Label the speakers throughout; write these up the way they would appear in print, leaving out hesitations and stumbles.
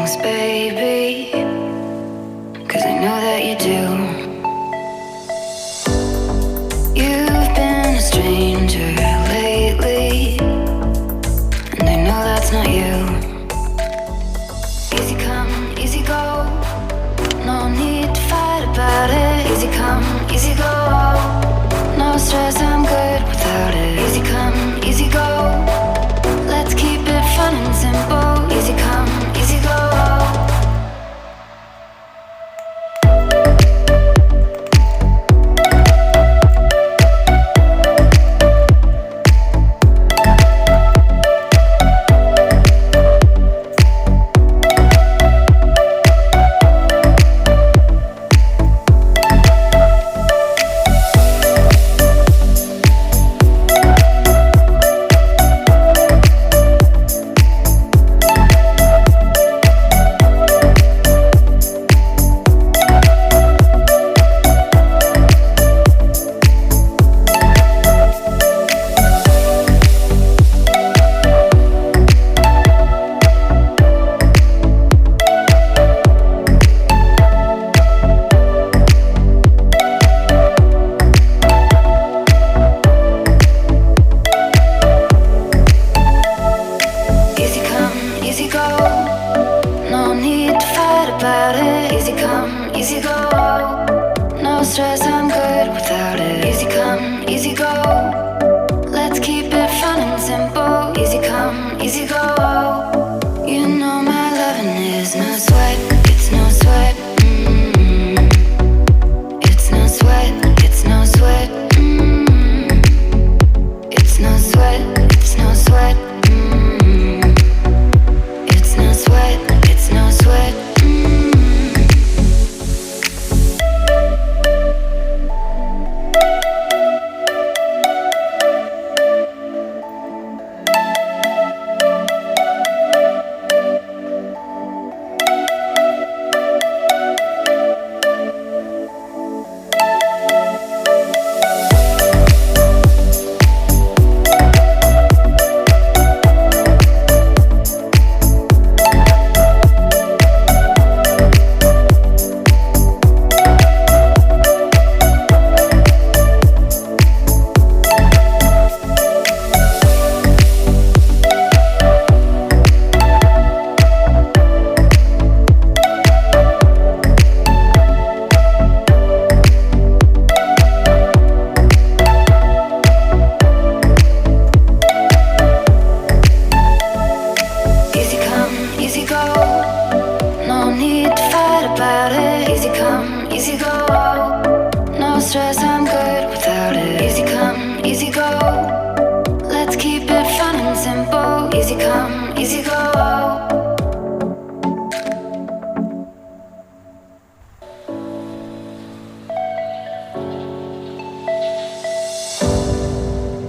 Speaker 1: things, baby, 'cause I know that you do. You've been a stranger lately, and I know that's not you. Easy come, easy go, no need to fight about it. Easy come, easy go, no stress, I'm good without it. Easy come, easy go, let's keep it fun and simple. Easy come, easy go.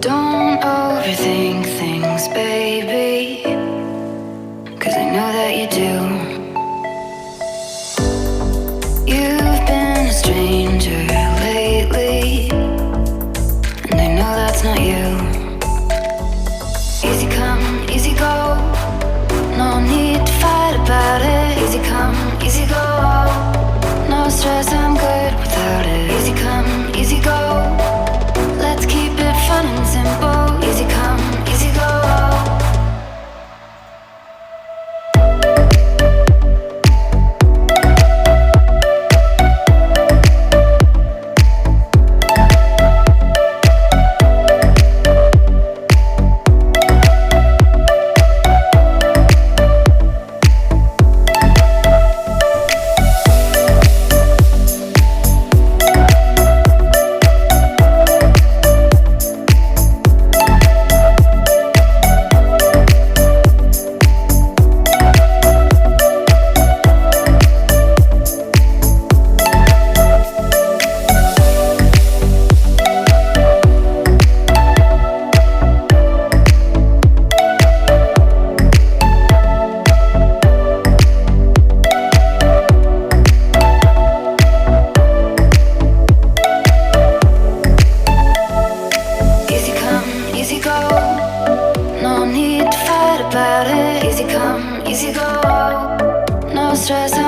Speaker 1: Don't overthink things, baby, 'cause I know that you do. You've been a stranger lately, and I know that's not you. Easy come, easy go, no need to fight about it. Easy come, easy go, no stress, I'm good without it. Easy come, easy go, let's keep it fun and simple. Easy come, easy go. stress.